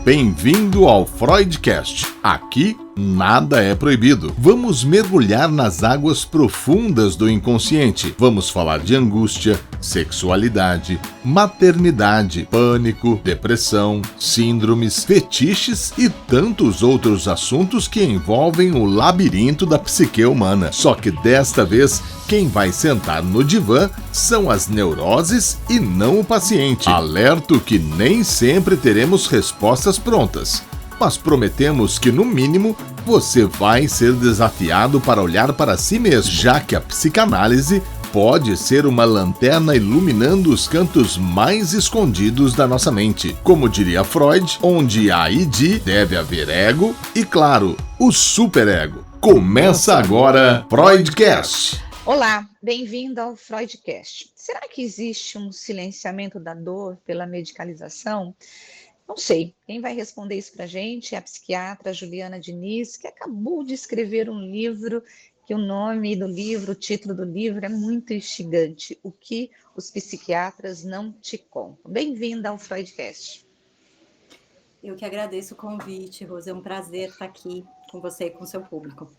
Bem-vindo ao Freudcast. Aqui nada é proibido. Vamos mergulhar nas águas profundas do inconsciente. Vamos falar de angústia, sexualidade, maternidade, pânico, depressão, síndromes, fetiches e tantos outros assuntos que envolvem o labirinto da psique humana. Só que desta vez, quem vai sentar no divã são as neuroses e não o paciente. Alerto que nem sempre teremos respostas prontas, mas prometemos que, no mínimo, você vai ser desafiado para olhar para si mesmo, já que a psicanálise pode ser uma lanterna iluminando os cantos mais escondidos da nossa mente. Como diria Freud, onde há id, deve haver ego e, claro, o superego. Começa agora Freudcast. Olá, bem-vindo ao Freudcast. Será que existe um silenciamento da dor pela medicalização? Não sei. Quem vai responder isso para a gente é a psiquiatra Juliana Diniz, que acabou de escrever um livro, que o nome do livro, o título do livro é muito instigante. O que os psiquiatras não te contam. Bem-vinda ao Freudcast. Eu que agradeço o convite, Rosa. É um prazer estar aqui com você e com o seu público.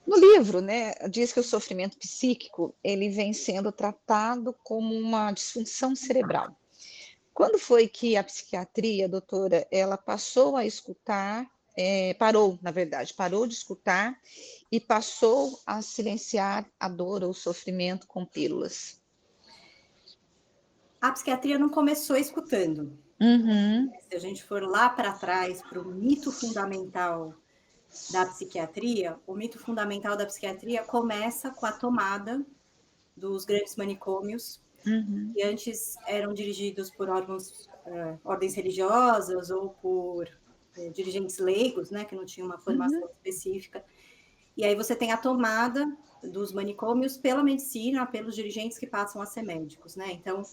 No livro, diz que o sofrimento psíquico ele vem sendo tratado como uma disfunção cerebral. Quando foi que a psiquiatria, doutora, ela passou a escutar, parou de escutar e passou a silenciar a dor ou o sofrimento com pílulas? A psiquiatria não começou escutando. Se a gente for lá para trás, para o mito fundamental da psiquiatria, o mito fundamental da psiquiatria começa com a tomada dos grandes manicômios, que antes eram dirigidos por ordens religiosas ou por dirigentes leigos, né, que não tinham uma formação específica. E aí você tem a tomada dos manicômios pela medicina, pelos dirigentes que passam a ser médicos, né? Então,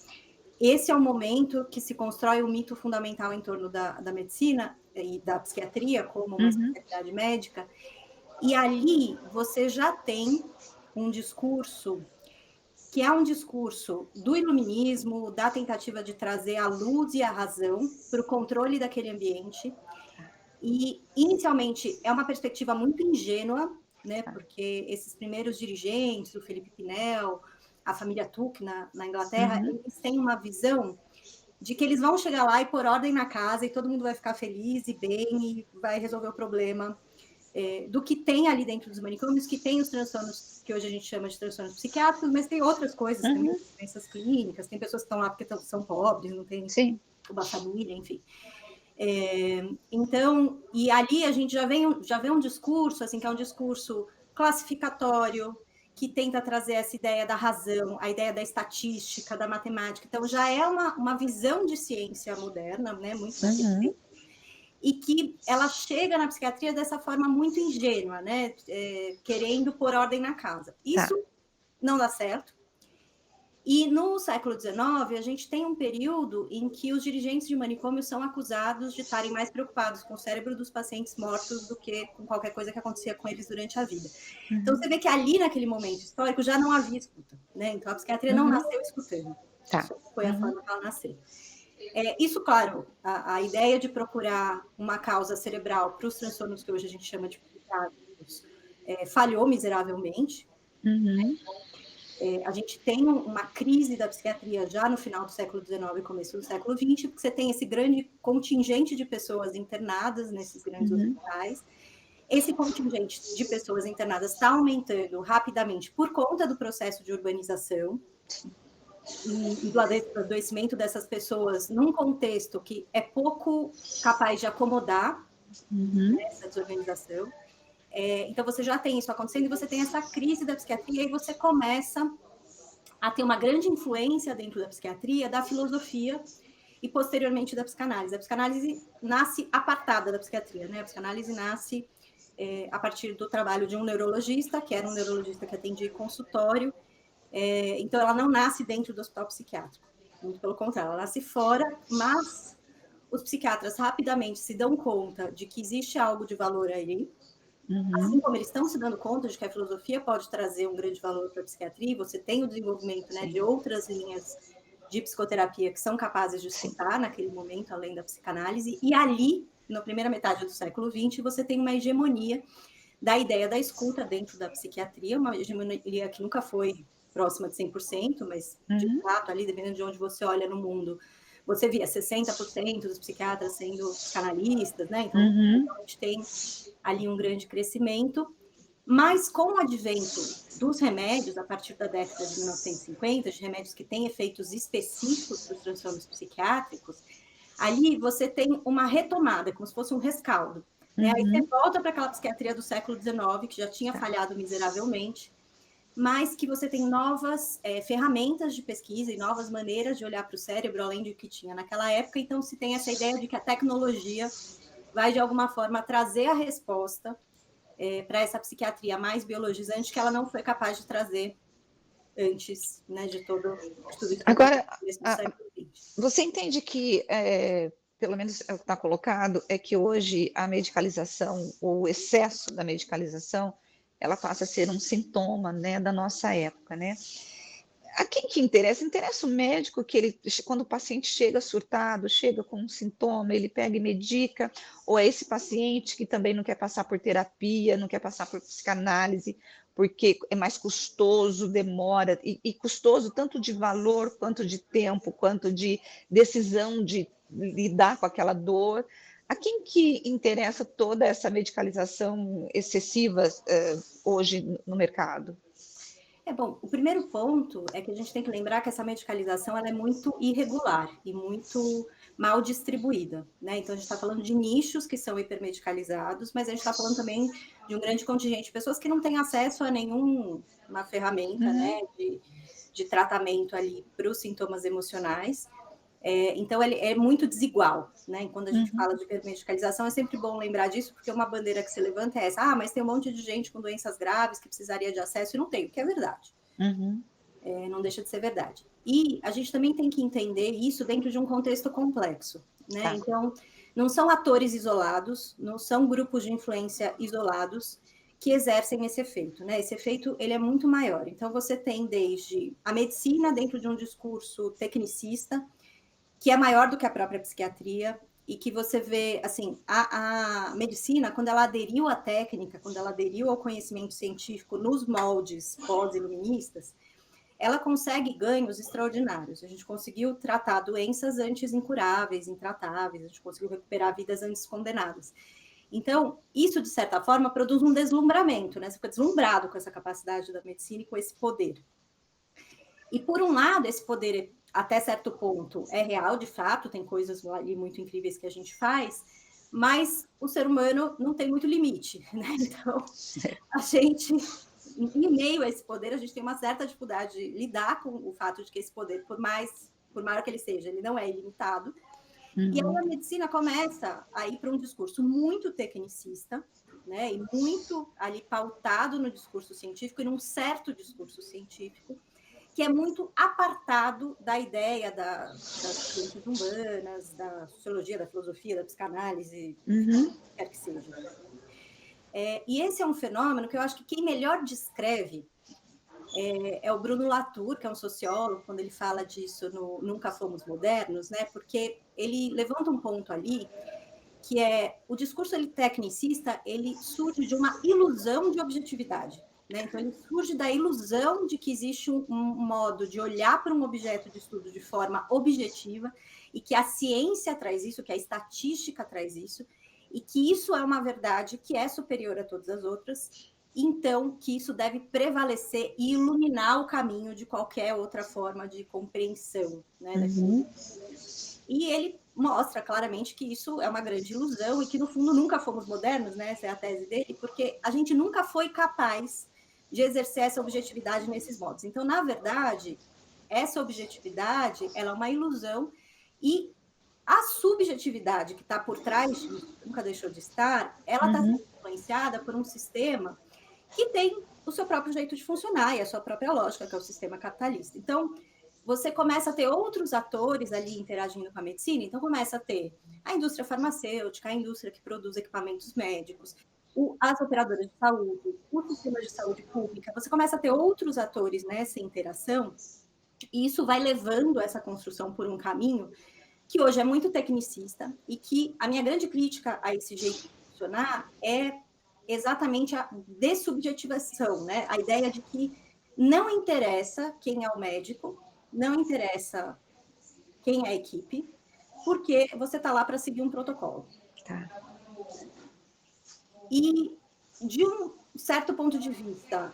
esse é o momento que se constrói o mito fundamental em torno da medicina e da psiquiatria como uma especialidade médica. E ali você já tem um discurso que é um discurso do iluminismo, da tentativa de trazer a luz e a razão para o controle daquele ambiente. E, inicialmente, é uma perspectiva muito ingênua, né? Porque esses primeiros dirigentes, o Felipe Pinel, a família Tuck na Inglaterra, eles têm uma visão de que eles vão chegar lá e pôr ordem na casa e todo mundo vai ficar feliz e bem e vai resolver o problema do que tem ali dentro dos manicômios, que tem os transtornos que hoje a gente chama de transtornos psiquiátricos, mas tem outras coisas, tem doenças clínicas, tem pessoas que estão lá porque são pobres, não tem uma família, enfim. Então, e ali a gente já vê um discurso, assim, que é um discurso classificatório, que tenta trazer essa ideia da razão, a ideia da estatística, da matemática. Então, já é uma visão de ciência moderna, né, muito e que ela chega na psiquiatria dessa forma muito ingênua, né, querendo pôr ordem na casa. Isso não dá certo. E no século XIX, a gente tem um período em que os dirigentes de manicômio são acusados de estarem mais preocupados com o cérebro dos pacientes mortos do que com qualquer coisa que acontecia com eles durante a vida. Então, você vê que ali, naquele momento histórico, já não havia escuta, né? Então, a psiquiatria não nasceu escutando. Isso foi a forma que ela nasceu. Isso, claro, a ideia de procurar uma causa cerebral para os transtornos que hoje a gente chama de psiquiátricos falhou miseravelmente. A gente tem uma crise da psiquiatria já no final do século XIX e começo do século XX, porque você tem esse grande contingente de pessoas internadas nesses grandes hospitais. Esse contingente de pessoas internadas está aumentando rapidamente por conta do processo de urbanização e do adoecimento dessas pessoas num contexto que é pouco capaz de acomodar essa desorganização. Então, você já tem isso acontecendo e você tem essa crise da psiquiatria e você começa a ter uma grande influência dentro da psiquiatria, da filosofia e, posteriormente, da psicanálise. A psicanálise nasce apartada da psiquiatria, né? A psicanálise nasce a partir do trabalho de um neurologista, que era um neurologista que atendia em consultório. Então, ela não nasce dentro do hospital psiquiátrico. Muito pelo contrário, ela nasce fora, mas os psiquiatras rapidamente se dão conta de que existe algo de valor aí, assim como eles estão se dando conta de que a filosofia pode trazer um grande valor para a psiquiatria, você tem o desenvolvimento, né, de outras linhas de psicoterapia que são capazes de escutar naquele momento, além da psicanálise, e ali na primeira metade do século XX, você tem uma hegemonia da ideia da escuta dentro da psiquiatria, uma hegemonia que nunca foi próxima de 100%, mas, de fato, ali, dependendo de onde você olha no mundo, você via 60% dos psiquiatras sendo psicanalistas, né? Então, a gente tem ali um grande crescimento, mas com o advento dos remédios, a partir da década de 1950, de remédios que têm efeitos específicos para os transtornos psiquiátricos, ali você tem uma retomada, como se fosse um rescaldo. Né? Aí você volta para aquela psiquiatria do século XIX, que já tinha falhado miseravelmente, mas que você tem novas ferramentas de pesquisa e novas maneiras de olhar para o cérebro, além do que tinha naquela época. Então, se tem essa ideia de que a tecnologia vai, de alguma forma, trazer a resposta para essa psiquiatria mais biologizante que ela não foi capaz de trazer antes, né, de tudo isso. Agora, você entende que, pelo menos é o que está colocado, é que hoje a medicalização, ou o excesso da medicalização, ela passa a ser um sintoma, né, da nossa época, né? A quem que interessa? Interessa o médico que ele, quando o paciente chega surtado, chega com um sintoma, ele pega e medica, ou é esse paciente que também não quer passar por terapia, não quer passar por psicanálise, porque é mais custoso, demora, e custoso tanto de valor, quanto de tempo, quanto de decisão de lidar com aquela dor. A quem que interessa toda essa medicalização excessiva hoje no mercado? Bom, o primeiro ponto é que a gente tem que lembrar que essa medicalização ela é muito irregular e muito mal distribuída, né? Então, a gente está falando de nichos que são hipermedicalizados, mas a gente está falando também de um grande contingente de pessoas que não têm acesso a nenhuma ferramenta, né, de tratamento ali para os sintomas emocionais. Então, ele é muito desigual, né? E quando a gente fala de hipermedicalização, é sempre bom lembrar disso, porque uma bandeira que se levanta é essa: mas tem um monte de gente com doenças graves que precisaria de acesso e não tem, o que é verdade. Não deixa de ser verdade. E a gente também tem que entender isso dentro de um contexto complexo, né? Tá. Então, não são atores isolados, não são grupos de influência isolados que exercem esse efeito, né? Esse efeito, ele é muito maior. Então, você tem desde a medicina dentro de um discurso tecnicista, que é maior do que a própria psiquiatria, e que você vê, assim, a medicina, quando ela aderiu à técnica, quando ela aderiu ao conhecimento científico nos moldes pós-iluministas, ela consegue ganhos extraordinários. A gente conseguiu tratar doenças antes incuráveis, intratáveis, a gente conseguiu recuperar vidas antes condenadas. Então, isso, de certa forma, produz um deslumbramento, né? Você fica deslumbrado com essa capacidade da medicina e com esse poder. E, por um lado, esse poder, até certo ponto, é real, de fato, tem coisas ali muito incríveis que a gente faz, mas o ser humano não tem muito limite, né? Então, a gente, em meio a esse poder, a gente tem uma certa dificuldade de lidar com o fato de que esse poder, por maior que ele seja, ele não é ilimitado. E aí a medicina começa a ir para um discurso muito tecnicista, né? E muito ali pautado no discurso científico e num certo discurso científico, que é muito apartado da ideia das ciências humanas, da sociologia, da filosofia, da psicanálise, quer que seja. E esse é um fenômeno que eu acho que quem melhor descreve é o Bruno Latour, que é um sociólogo, quando ele fala disso no Nunca Fomos Modernos, né? Porque ele levanta um ponto ali, que é o discurso tecnicista, ele surge de uma ilusão de objetividade. Né? Então, ele surge da ilusão de que existe um modo de olhar para um objeto de estudo de forma objetiva e que a ciência traz isso, que a estatística traz isso, e que isso é uma verdade que é superior a todas as outras, então que isso deve prevalecer e iluminar o caminho de qualquer outra forma de compreensão. Né, E ele mostra claramente que isso é uma grande ilusão e que, no fundo, nunca fomos modernos, né? Essa é a tese dele, porque a gente nunca foi capaz de exercer essa objetividade nesses modos. Então, na verdade, essa objetividade ela é uma ilusão e a subjetividade que está por trás disso, nunca deixou de estar, ela está sendo influenciada por um sistema que tem o seu próprio jeito de funcionar e a sua própria lógica, que é o sistema capitalista. Então, você começa a ter outros atores ali interagindo com a medicina, então começa a ter a indústria farmacêutica, a indústria que produz equipamentos médicos, as operadoras de saúde, o sistema de saúde pública, você começa a ter outros atores nessa interação, e isso vai levando essa construção por um caminho que hoje é muito tecnicista e que a minha grande crítica a esse jeito de funcionar é exatamente a dessubjetivação, né? A ideia de que não interessa quem é o médico, não interessa quem é a equipe, porque você está lá para seguir um protocolo. Tá. E, de um certo ponto de vista,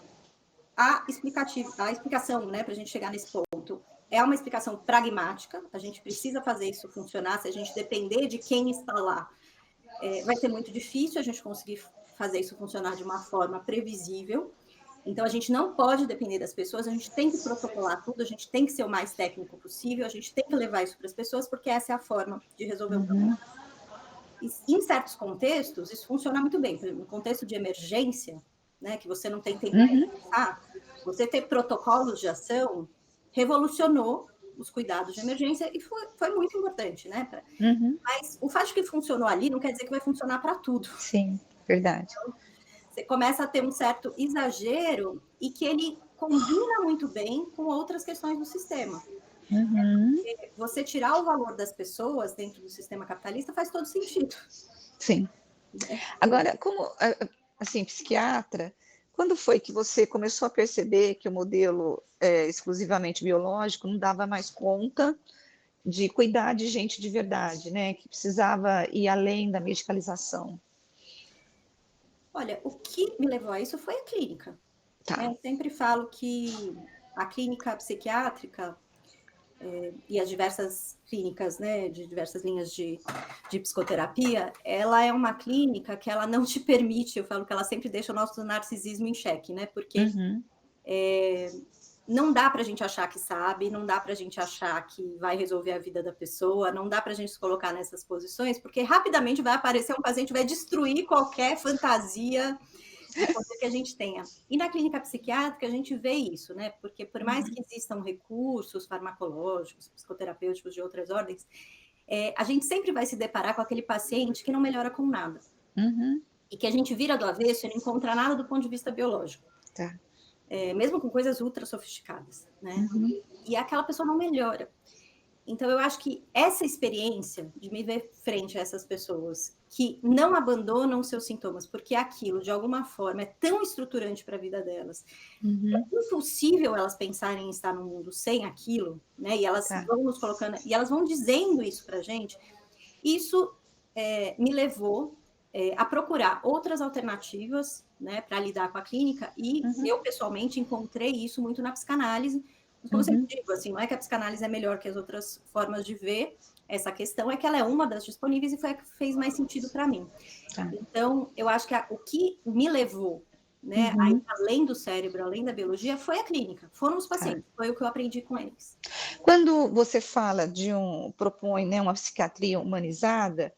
a explicação, né, para a gente chegar nesse ponto, é uma explicação pragmática, a gente precisa fazer isso funcionar, se a gente depender de quem está lá, vai ser muito difícil a gente conseguir fazer isso funcionar de uma forma previsível. Então, a gente não pode depender das pessoas, a gente tem que protocolar tudo, a gente tem que ser o mais técnico possível, a gente tem que levar isso para as pessoas, porque essa é a forma de resolver o problema. E, em certos contextos, isso funciona muito bem. Por exemplo, no contexto de emergência, né, que você não tem tempo de pensar, você ter protocolos de ação revolucionou os cuidados de emergência e foi muito importante, né? Mas o fato de que funcionou ali não quer dizer que vai funcionar para tudo. Sim, verdade. Então, você começa a ter um certo exagero e que ele combina muito bem com outras questões do sistema. Você tirar o valor das pessoas dentro do sistema capitalista faz todo sentido. Sim. Agora, como, assim, psiquiatra, quando foi que você começou a perceber que o modelo exclusivamente biológico não dava mais conta de cuidar de gente de verdade, né? Que precisava ir além da medicalização? Olha, o que me levou a isso foi a clínica. Tá. Eu sempre falo que a clínica psiquiátrica e as diversas clínicas, né, de diversas linhas de psicoterapia, ela é uma clínica que ela não te permite, eu falo que ela sempre deixa o nosso narcisismo em xeque, né, porque não dá para a gente achar que sabe, não dá para a gente achar que vai resolver a vida da pessoa, não dá para a gente se colocar nessas posições, porque rapidamente vai aparecer um paciente, vai destruir qualquer fantasia de poder que a gente tenha. E na clínica psiquiátrica a gente vê isso, né? Porque por mais que existam recursos farmacológicos, psicoterapêuticos de outras ordens, a gente sempre vai se deparar com aquele paciente que não melhora com nada. E que a gente vira do avesso e não encontra nada do ponto de vista biológico. Tá. Mesmo com coisas ultra sofisticadas, né? E aquela pessoa não melhora. Então, eu acho que essa experiência de me ver frente a essas pessoas que não abandonam seus sintomas, porque aquilo, de alguma forma, é tão estruturante para a vida delas, é impossível elas pensarem em estar no mundo sem aquilo, né? E elas vão nos colocando, e elas vão dizendo isso para a gente. Isso me levou a procurar outras alternativas, né, para lidar com a clínica, e eu, pessoalmente, encontrei isso muito na psicanálise. Como eu sempre digo, assim, não é que a psicanálise é melhor que as outras formas de ver essa questão, é que ela é uma das disponíveis e foi a que fez mais sentido para mim. Então, eu acho que o que me levou, né, a ir além do cérebro, além da biologia, foi a clínica, foram os pacientes, foi o que eu aprendi com eles. Quando você fala propõe, né, uma psiquiatria humanizada,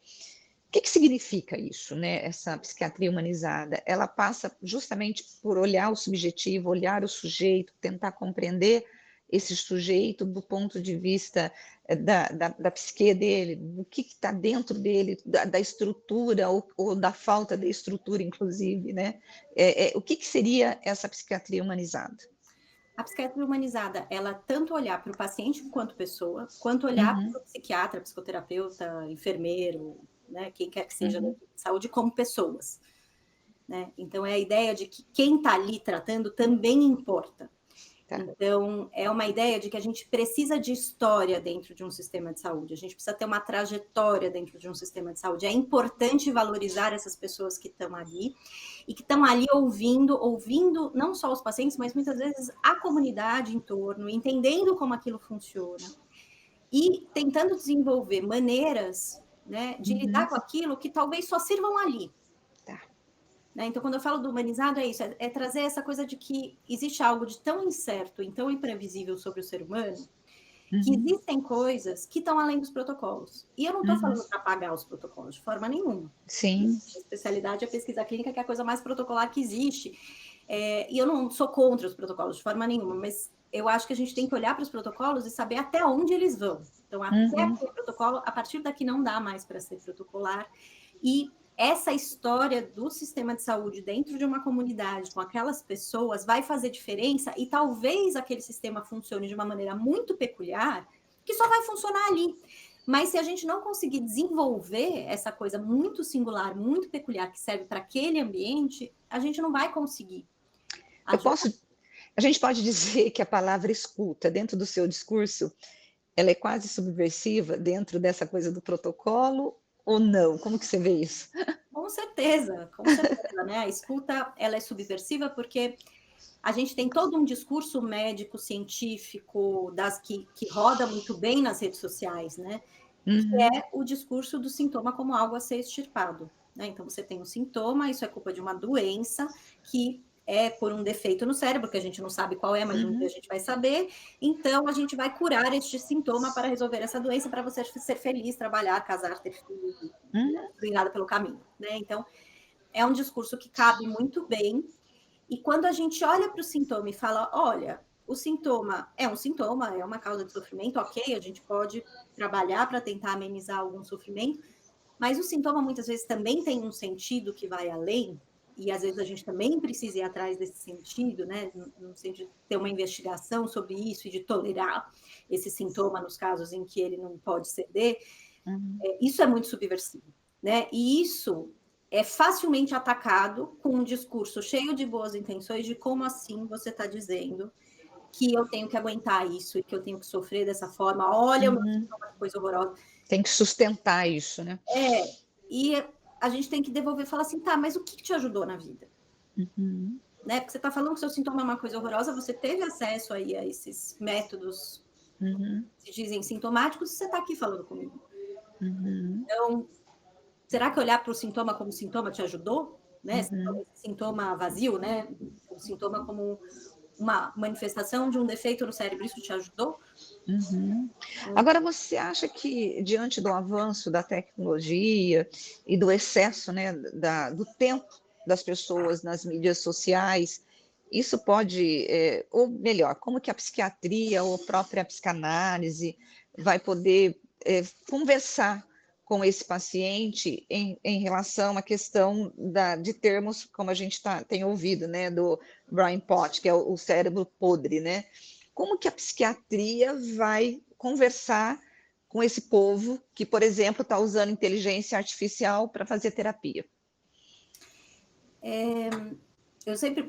o que significa isso, né, essa psiquiatria humanizada? Ela passa justamente por olhar o subjetivo, olhar o sujeito, tentar compreender esse sujeito do ponto de vista da psique dele, do que está dentro dele, da estrutura ou da falta de estrutura, inclusive, né? O que seria essa psiquiatria humanizada? A psiquiatria humanizada, ela tanto olhar para o paciente enquanto pessoa, quanto olhar para o psiquiatra, psicoterapeuta, enfermeiro, né, quem quer que seja da saúde, como pessoas. Né? Então, é a ideia de que quem está ali tratando também importa. Então, é uma ideia de que a gente precisa de história dentro de um sistema de saúde, a gente precisa ter uma trajetória dentro de um sistema de saúde. É importante valorizar essas pessoas que estão ali e que estão ali ouvindo não só os pacientes, mas muitas vezes a comunidade em torno, entendendo como aquilo funciona e tentando desenvolver maneiras, né, de lidar com aquilo que talvez só sirvam ali. Então, quando eu falo do humanizado, é isso, é trazer essa coisa de que existe algo de tão incerto e tão imprevisível sobre o ser humano, que existem coisas que estão além dos protocolos. E eu não estou falando para apagar os protocolos, de forma nenhuma. Sim. A especialidade é a pesquisa clínica, que é a coisa mais protocolar que existe. E eu não sou contra os protocolos, de forma nenhuma, mas eu acho que a gente tem que olhar para os protocolos e saber até onde eles vão. Então, até aquele protocolo, a partir daqui não dá mais para ser protocolar. E essa história do sistema de saúde dentro de uma comunidade, com aquelas pessoas, vai fazer diferença e talvez aquele sistema funcione de uma maneira muito peculiar, que só vai funcionar ali. Mas se a gente não conseguir desenvolver essa coisa muito singular, muito peculiar, que serve para aquele ambiente, a gente não vai conseguir ajudar. A gente pode dizer que a palavra escuta, dentro do seu discurso, ela é quase subversiva dentro dessa coisa do protocolo ou não? Como que você vê isso? Com certeza, né? A escuta, ela é subversiva porque a gente tem todo um discurso médico, científico, que roda muito bem nas redes sociais, né? Que é o discurso do sintoma como algo a ser extirpado, né? Então, você tem um sintoma, isso é culpa de uma doença que é por um defeito no cérebro, que a gente não sabe qual é, mas um dia a gente vai saber. Então, a gente vai curar este sintoma para resolver essa doença, para você ser feliz, trabalhar, casar, ter filhos, não destruir nada pelo caminho, né? Então, é um discurso que cabe muito bem. E quando a gente olha para o sintoma e fala, olha, o sintoma é um sintoma, é uma causa de sofrimento, ok, a gente pode trabalhar para tentar amenizar algum sofrimento, mas o sintoma muitas vezes também tem um sentido que vai além, e às vezes a gente também precisa ir atrás desse sentido, né? No sentido de ter uma investigação sobre isso e de tolerar esse sintoma nos casos em que ele não pode ceder. Isso é muito subversivo, né? E isso é facilmente atacado com um discurso cheio de boas intenções de como assim você está dizendo que eu tenho que aguentar isso e que eu tenho que sofrer dessa forma. Olha, o meu sintoma, que coisa horrorosa. Tem que sustentar isso, né? E a gente tem que devolver e falar assim, tá, mas o que te ajudou na vida? Né? Porque você está falando que o seu sintoma é uma coisa horrorosa, você teve acesso aí a esses métodos que dizem sintomáticos, e você está aqui falando comigo. Então, será que olhar para o sintoma como sintoma te ajudou? Né? Sintoma vazio, né? O sintoma como uma manifestação de um defeito no cérebro, isso te ajudou? Agora, você acha que, diante do avanço da tecnologia e do excesso, né, do tempo das pessoas nas mídias sociais, isso pode, ou melhor, como que a psiquiatria ou a própria psicanálise vai poder conversar com esse paciente em relação à questão de termos, como a gente tem ouvido, né, do Brian Pott, que é o cérebro podre, né? Como que a psiquiatria vai conversar com esse povo que, por exemplo, está usando inteligência artificial para fazer terapia? Eu sempre,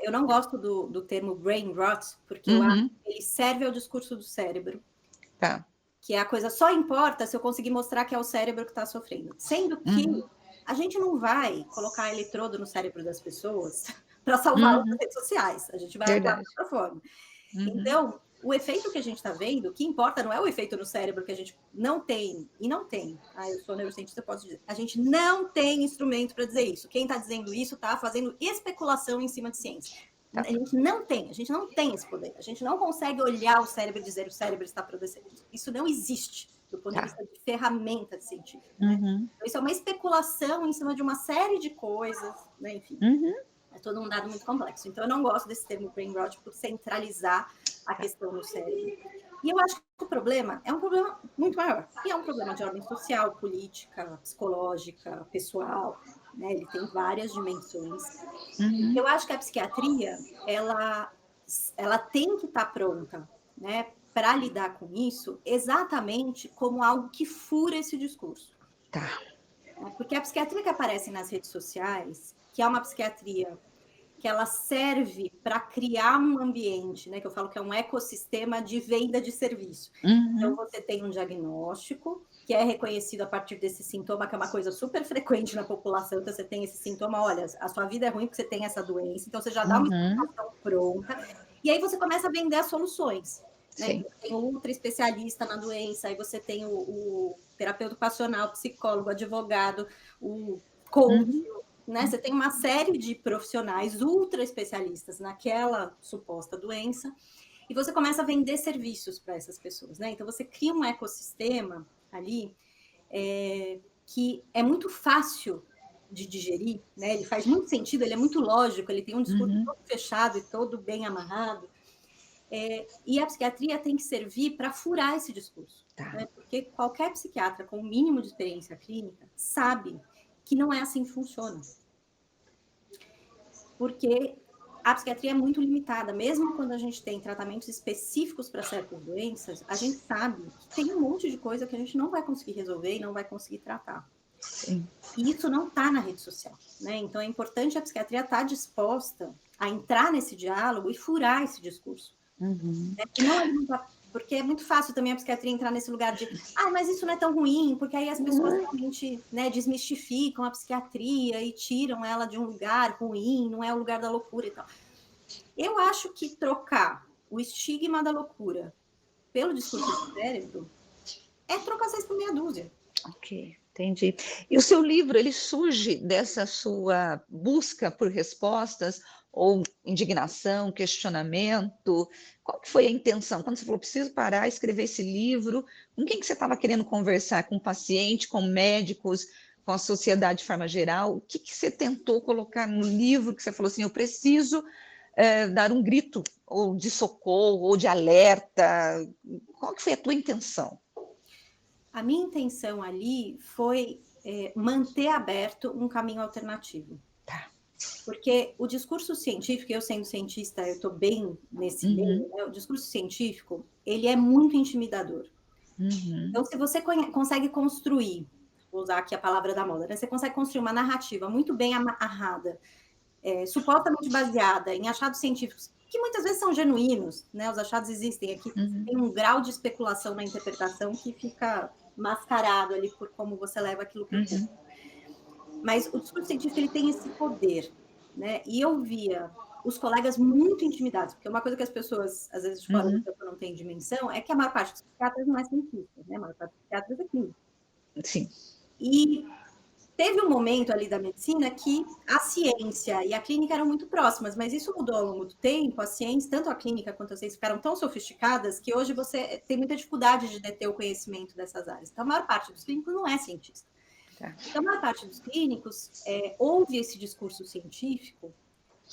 eu não gosto do termo brain rot, porque eu acho que ele serve ao discurso do cérebro. Tá. Que a coisa só importa se eu conseguir mostrar que é o cérebro que está sofrendo. Sendo que a gente não vai colocar eletrodo no cérebro das pessoas para salvar as redes sociais. A gente vai atuar de outra forma. Então, o efeito que a gente está vendo, o que importa não é o efeito no cérebro que a gente não tem, e não tem. Eu sou neurocientista, eu posso dizer. A gente não tem instrumento para dizer isso. Quem está dizendo isso está fazendo especulação em cima de ciência. Tá. A gente não tem esse poder. A gente não consegue olhar o cérebro e dizer o cérebro está produzindo. Isso não existe do ponto de vista de ferramenta científica. Né? Então, isso é uma especulação em cima de uma série de coisas, né? Enfim. É todo um dado muito complexo. Então, eu não gosto desse termo brain rot por centralizar a questão no cérebro. E eu acho que o problema é um problema muito maior. E é um problema de ordem social, política, psicológica, pessoal. Né? Ele tem várias dimensões. Eu acho que a psiquiatria, ela tem que estar pronta, né, para lidar com isso exatamente como algo que fura esse discurso. Tá. Porque a psiquiatria que aparece nas redes sociais, que é uma psiquiatria que ela serve para criar um ambiente, né, que eu falo que é um ecossistema de venda de serviço. Então, você tem um diagnóstico que é reconhecido a partir desse sintoma, que é uma coisa super frequente na população. Então, você tem esse sintoma, olha, a sua vida é ruim porque você tem essa doença, então você já dá uma explicação pronta, e aí você começa a vender as soluções. Né? Tem o ultra especialista na doença, aí você tem o terapeuta ocupacional, psicólogo, advogado, o coach, né? Você tem uma série de profissionais ultra especialistas naquela suposta doença, e você começa a vender serviços para essas pessoas, né? Então, você cria um ecossistema ali que é muito fácil de digerir, né? Ele faz muito sentido, ele é muito lógico, ele tem um discurso todo fechado e todo bem amarrado. E a psiquiatria tem que servir para furar esse discurso. Né? Porque qualquer psiquiatra com o mínimo de experiência clínica sabe que não é assim que funciona. Porque a psiquiatria é muito limitada, mesmo quando a gente tem tratamentos específicos para certas doenças, a gente sabe que tem um monte de coisa que a gente não vai conseguir resolver e não vai conseguir tratar. Sim. E isso não está na rede social, né? Então é importante a psiquiatria estar disposta a entrar nesse diálogo e furar esse discurso. Uhum. Né? E não alimentar, porque é muito fácil também a psiquiatria entrar nesse lugar de mas isso não é tão ruim, porque aí as pessoas realmente, né, desmistificam a psiquiatria e tiram ela de um lugar ruim, não é o lugar da loucura e tal. Eu acho que trocar o estigma da loucura pelo discurso do cérebro é trocar 6 por meia dúzia. Ok, entendi. E o seu livro, ele surge dessa sua busca por respostas ou indignação, questionamento? Qual que foi a intenção? Quando você falou, preciso parar, escrever esse livro, com quem que você estava querendo conversar? Com o paciente, com médicos, com a sociedade de forma geral? O que que você tentou colocar no livro que você falou assim, eu preciso dar um grito ou de socorro ou de alerta? Qual que foi a tua intenção? A minha intenção ali foi manter aberto um caminho alternativo. Tá. Porque o discurso científico, eu sendo cientista, eu estou bem nesse meio, né? O discurso científico, ele é muito intimidador. Então, se você consegue construir, vou usar aqui a palavra da moda, né? Você consegue construir uma narrativa muito bem amarrada, supostamente baseada em achados científicos, que muitas vezes são genuínos, né? Os achados existem aqui, tem um grau de especulação na interpretação que fica mascarado ali por como você leva aquilo para o corpo. Mas o discurso científico, ele tem esse poder, né? E eu via os colegas muito intimidados, porque uma coisa que as pessoas, às vezes, de fora do campo não têm dimensão, é que a maior parte dos psiquiatras não é cientista, né? A maior parte dos psiquiatras é clínica. Sim. E teve um momento ali da medicina que a ciência e a clínica eram muito próximas, mas isso mudou ao longo do tempo. A ciência, tanto a clínica quanto a ciência, ficaram tão sofisticadas que hoje você tem muita dificuldade de deter o conhecimento dessas áreas. Então, a maior parte dos clínicos não é cientista. Então, a maior parte dos clínicos ouve esse discurso científico,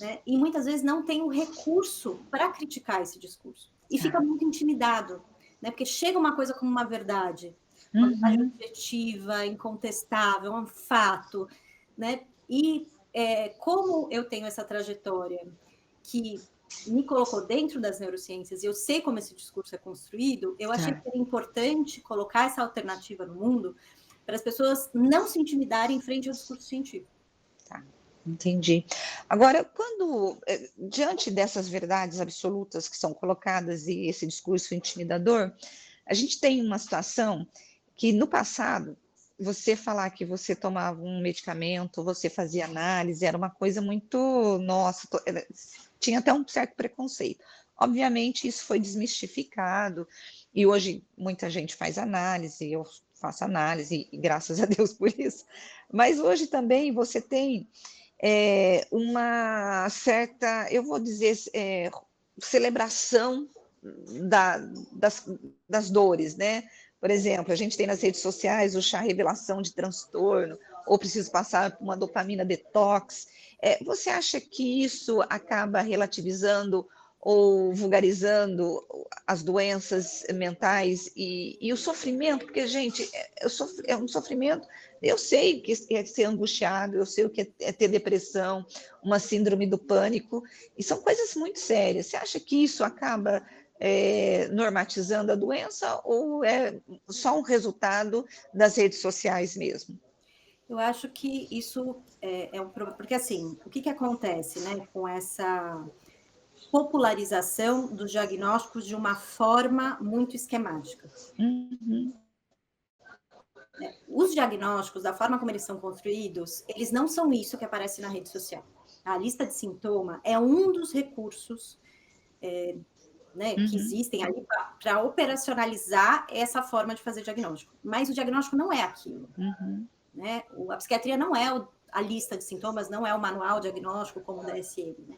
né, e muitas vezes não tem o recurso para criticar esse discurso. E fica muito intimidado, né, porque chega uma coisa como uma verdade objetiva, incontestável, um fato, né? E como eu tenho essa trajetória que me colocou dentro das neurociências e eu sei como esse discurso é construído, eu achei que era importante colocar essa alternativa no mundo para as pessoas não se intimidarem em frente ao discurso científico. Tá, entendi. Agora, diante dessas verdades absolutas que são colocadas e esse discurso intimidador, a gente tem uma situação que no passado, você falar que você tomava um medicamento, você fazia análise, era uma coisa muito, nossa, tinha até um certo preconceito. Obviamente, isso foi desmistificado, e hoje muita gente faz análise, eu faço análise, e graças a Deus por isso. Mas hoje também você tem uma certa, eu vou dizer, celebração das dores, né? Por exemplo, a gente tem nas redes sociais o chá revelação de transtorno, ou preciso passar por uma dopamina detox. Você acha que isso acaba relativizando ou vulgarizando as doenças mentais e o sofrimento? Porque, gente, é um sofrimento. Eu sei o que é ser angustiado, eu sei o que é ter depressão, uma síndrome do pânico, e são coisas muito sérias. Você acha que isso acaba normatizando a doença ou é só um resultado das redes sociais mesmo? Eu acho que isso é um problema, porque assim, o que acontece, né, com essa popularização dos diagnósticos de uma forma muito esquemática? Os diagnósticos, da forma como eles são construídos, eles não são isso que aparece na rede social. A lista de sintoma é um dos recursos que existem ali para operacionalizar essa forma de fazer diagnóstico. Mas o diagnóstico não é aquilo. Né? A psiquiatria não é a lista de sintomas, não é o manual diagnóstico como o DSM. Né?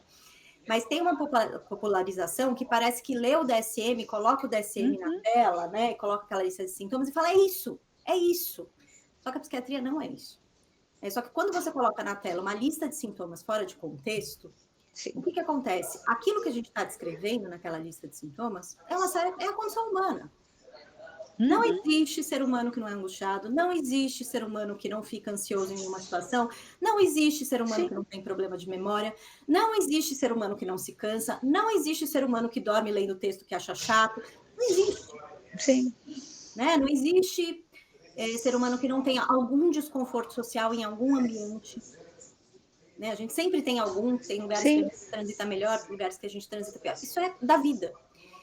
Mas tem uma popularização que parece que lê o DSM, coloca o DSM na tela, né? Coloca aquela lista de sintomas e fala, é isso. Só que a psiquiatria não é isso. Só que quando você coloca na tela uma lista de sintomas fora de contexto, o que acontece? Aquilo que a gente está descrevendo naquela lista de sintomas é a condição humana. Não Uhum. existe ser humano que não é angustiado, não existe ser humano que não fica ansioso em nenhuma situação, não existe ser humano que Sim, não tem problema de memória, não existe ser humano que não se cansa, não existe ser humano que dorme lendo texto que acha chato, não existe, sim, né? Não existe ser humano que não tenha algum desconforto social em algum ambiente, né? A gente sempre tem algum, tem lugares que a sim. gente transita melhor, lugares que a gente transita pior. Isso é da vida.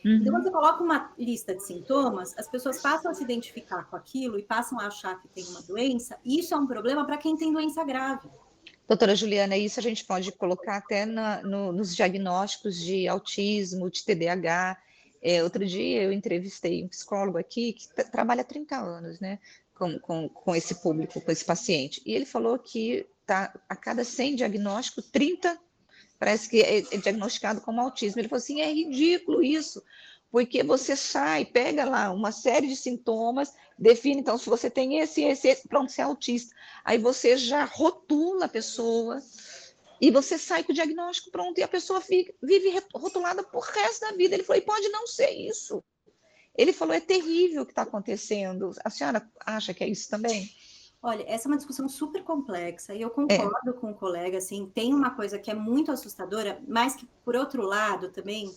Então, quando Uhum. você coloca uma lista de sintomas, as pessoas passam a se identificar com aquilo e passam a achar que tem uma doença, e isso é um problema para quem tem doença grave. Doutora Juliana, isso a gente pode colocar até nos diagnósticos de autismo, de TDAH. Outro dia eu entrevistei um psicólogo aqui que trabalha há 30 anos, né, com esse público, com esse paciente, e ele falou que a cada 100 diagnósticos, 30 parece que é diagnosticado como autismo. Ele falou assim, é ridículo isso, porque você sai, pega lá uma série de sintomas, define, então, se você tem esse, pronto, você é autista. Aí você já rotula a pessoa e você sai com o diagnóstico pronto e a pessoa vive rotulada por resto da vida. Ele falou, e pode não ser isso. Ele falou, é terrível o que está acontecendo. A senhora acha que é isso também? Olha, essa é uma discussão super complexa e eu É, concordo com o colega, assim, tem uma coisa que é muito assustadora, mas que, por outro lado, também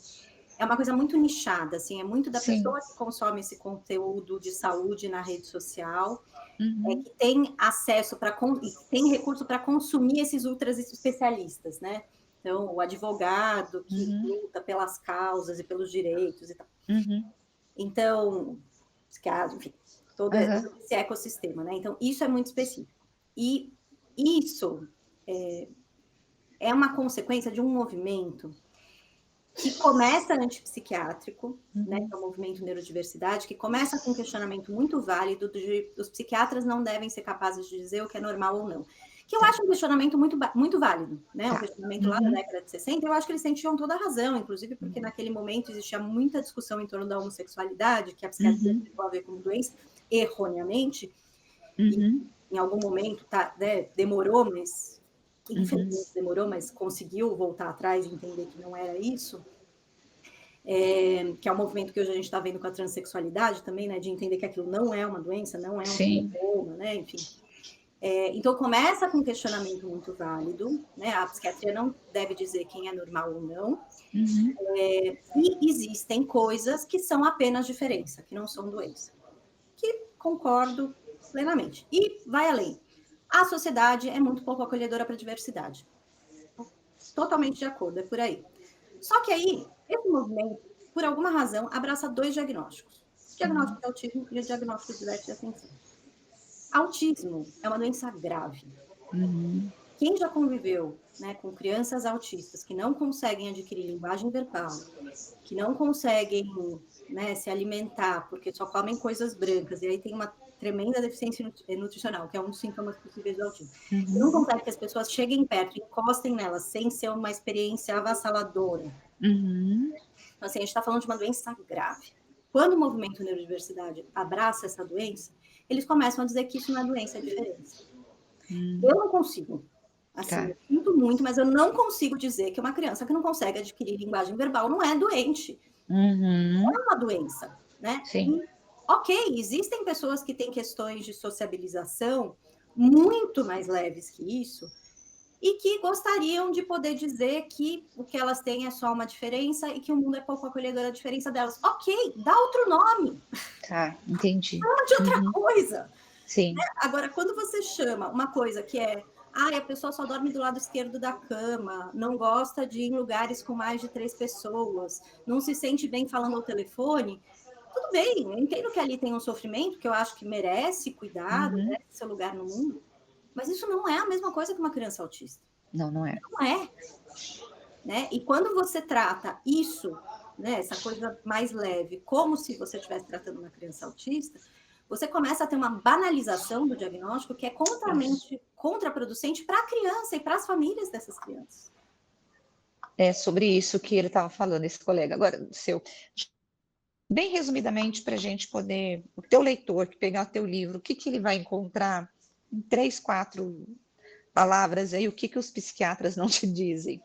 é uma coisa muito nichada, assim, é muito da sim. pessoa que consome esse conteúdo de saúde na rede social, Uhum, que tem acesso e que tem recurso para consumir esses ultras especialistas, né? Então, o advogado que uhum, luta pelas causas e pelos direitos e tal. uhum, Então, enfim, todo uhum, esse ecossistema, né? Então, isso é muito específico. E isso é uma consequência de um movimento que começa antipsiquiátrico, né, uhum. que é o movimento neurodiversidade, que começa com um questionamento muito válido de os psiquiatras não devem ser capazes de dizer o que é normal ou não. Que eu Tá, acho um questionamento muito válido, né? Um tá. questionamento lá da Uhum, década de 60, eu acho que eles sentiam toda a razão, inclusive porque naquele momento existia muita discussão em torno da homossexualidade, que a psiquiatria uhum, chegou a ver como doença, erroneamente, e uhum, em algum momento né, demorou, mas uhum. infelizmente demorou, mas conseguiu voltar atrás e entender que não era isso. Que é um movimento que hoje a gente está vendo com a transexualidade também, né, de entender que aquilo não é uma doença, não é um Sim. sintoma, né, enfim. Então começa com um questionamento muito válido, né, a psiquiatria não deve dizer quem é normal ou não, Uhum. e existem coisas que são apenas diferença, que não são doença, que concordo plenamente. E vai além. A sociedade é muito pouco acolhedora para a diversidade. Totalmente de acordo, é por aí. Só que aí, esse movimento, por alguma razão, abraça dois diagnósticos: diagnóstico de autismo e o diagnóstico de déficit de atenção. Autismo é uma doença grave. Uhum. Quem já conviveu, né, com crianças autistas que não conseguem adquirir linguagem verbal, que não conseguem, né, se alimentar porque só comem coisas brancas, e aí tem uma tremenda deficiência nutricional, que é um dos sintomas possíveis do autismo. E não Uhum. consegue que as pessoas cheguem perto, encostem nelas, sem ser uma experiência avassaladora. Uhum. Então, assim, a gente está falando de uma doença grave. Quando o movimento neurodiversidade abraça essa doença, eles começam a dizer que isso não é doença, é diferença. Eu não consigo, assim, Tá. eu sinto muito, mas eu não consigo dizer que uma criança que não consegue adquirir linguagem verbal não é doente, Uhum. é uma doença, né? Sim. E, ok, existem pessoas que têm questões de sociabilização muito mais leves que isso, e que gostariam de poder dizer que o que elas têm é só uma diferença e que o mundo é pouco acolhedor à diferença delas. Ok, dá outro nome, Tá. Entendi. chama de outra Uhum. coisa. Sim. Agora, quando você chama uma coisa que é a pessoa só dorme do lado esquerdo da cama, não gosta de ir em lugares com mais de 3 pessoas, não se sente bem falando ao telefone, tudo bem, eu entendo que ali tem um sofrimento que eu acho que merece cuidado, Uhum. merece seu lugar no mundo, mas isso não é a mesma coisa que uma criança autista. Não, não é. Não é. Né? E quando você trata isso, né, essa coisa mais leve, como se você estivesse tratando uma criança autista, você começa a ter uma banalização do diagnóstico que é Isso. contraproducente para a criança e para as famílias dessas crianças. É sobre isso que ele estava falando, esse colega. Agora, seu. Bem resumidamente, para a gente poder. O teu leitor que pegar o teu livro, o que, que ele vai encontrar em 3, 4 palavras aí, o que, que os psiquiatras não te dizem?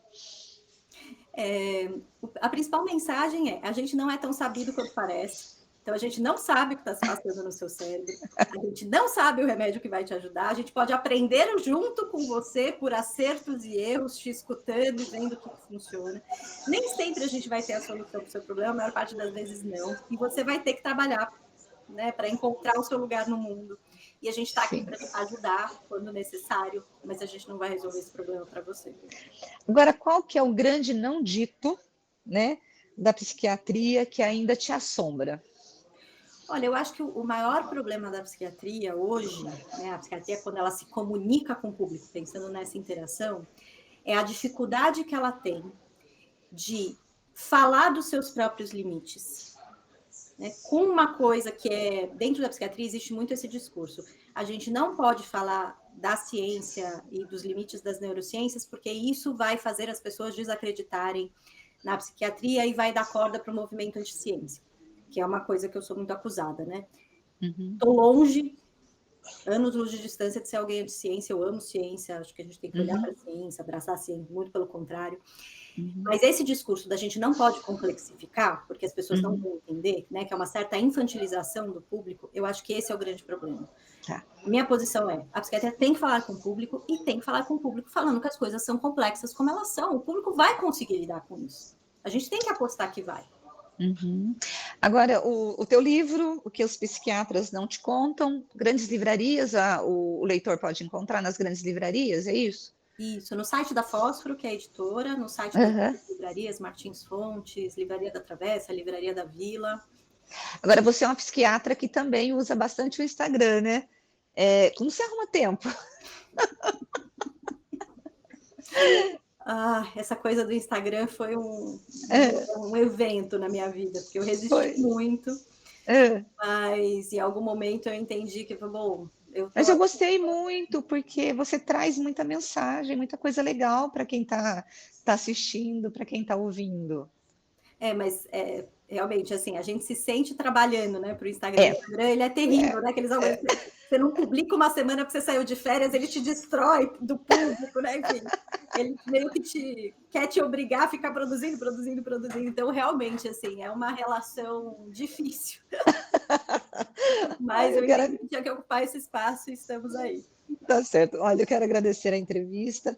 A principal mensagem é: a gente não é tão sabido quanto parece. Então, a gente não sabe o que está se passando no seu cérebro, a gente não sabe o remédio que vai te ajudar, a gente pode aprender junto com você por acertos e erros, te escutando, vendo o que funciona. Nem sempre a gente vai ter a solução para o seu problema, a maior parte das vezes não. E você vai ter que trabalhar, né, para encontrar o seu lugar no mundo. E a gente está aqui para ajudar quando necessário, mas a gente não vai resolver esse problema para você. Agora, qual que é o grande não dito, né, da psiquiatria que ainda te assombra? Olha, eu acho que o maior problema da psiquiatria hoje, né, a psiquiatria, quando ela se comunica com o público, pensando nessa interação, é a dificuldade que ela tem de falar dos seus próprios limites. Né? Com uma coisa que é... Dentro da psiquiatria existe muito esse discurso. A gente não pode falar da ciência e dos limites das neurociências, porque isso vai fazer as pessoas desacreditarem na psiquiatria e vai dar corda para o movimento anti-ciência, que é uma coisa que eu sou muito acusada, né? Estou longe, anos-luz de distância de ser alguém de ciência, eu amo ciência, acho que a gente tem que olhar para a ciência, abraçar a ciência, muito pelo contrário. Mas esse discurso da gente não pode complexificar, porque as pessoas não vão entender, né, que é uma certa infantilização do público, eu acho que esse é o grande problema. Tá. Minha posição é, a psiquiatria tem que falar com o público e tem que falar com o público falando que as coisas são complexas como elas são. O público vai conseguir lidar com isso. A gente tem que apostar que vai. Agora, o teu livro, O que os psiquiatras não te contam, grandes livrarias, o leitor pode encontrar nas grandes livrarias, é isso? Isso, no site da Fósforo, que é a editora, no site das livrarias, Martins Fontes, Livraria da Travessa, Livraria da Vila. Agora, você é uma psiquiatra que também usa bastante o Instagram, né? Como você arruma tempo? Essa coisa do Instagram foi um evento na minha vida, porque eu resisti muito, mas em algum momento eu entendi que, bom... Mas eu gostei muito, porque você traz muita mensagem, muita coisa legal para quem está assistindo, para quem está ouvindo. Mas realmente, assim, a gente se sente trabalhando, né, para o Instagram. O Instagram, ele é terrível, né? Aqueles você não publica uma semana porque você saiu de férias, ele te destrói do público, né? Enfim, ele meio que quer te obrigar a ficar produzindo. Então, realmente, assim, é uma relação difícil. Mas eu entendi que tinha que ocupar esse espaço e estamos aí. Tá certo. Olha, eu quero agradecer a entrevista,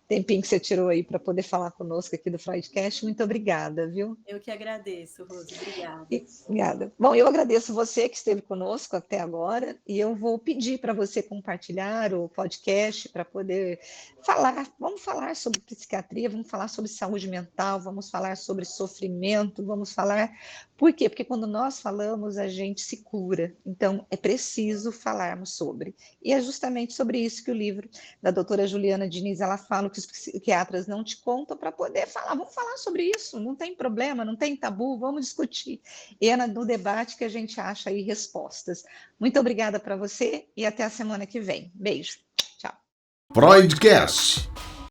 tempinho que você tirou aí para poder falar conosco aqui do Freudcast. Muito obrigada, viu? Eu que agradeço, Rose. Obrigada. Obrigada. Bom, eu agradeço você que esteve conosco até agora e eu vou pedir para você compartilhar o podcast para poder falar. Vamos falar sobre psiquiatria, vamos falar sobre saúde mental, vamos falar sobre sofrimento, vamos falar... Por quê? Porque quando nós falamos, a gente se cura. Então, é preciso falarmos sobre. E é justamente sobre isso que o livro da doutora Juliana Diniz, ela fala, que os psiquiatras não te contam, para poder falar. Vamos falar sobre isso, não tem problema, não tem tabu, vamos discutir. E é no debate que a gente acha aí respostas. Muito obrigada para você e até a semana que vem. Beijo. Tchau. Freudcast.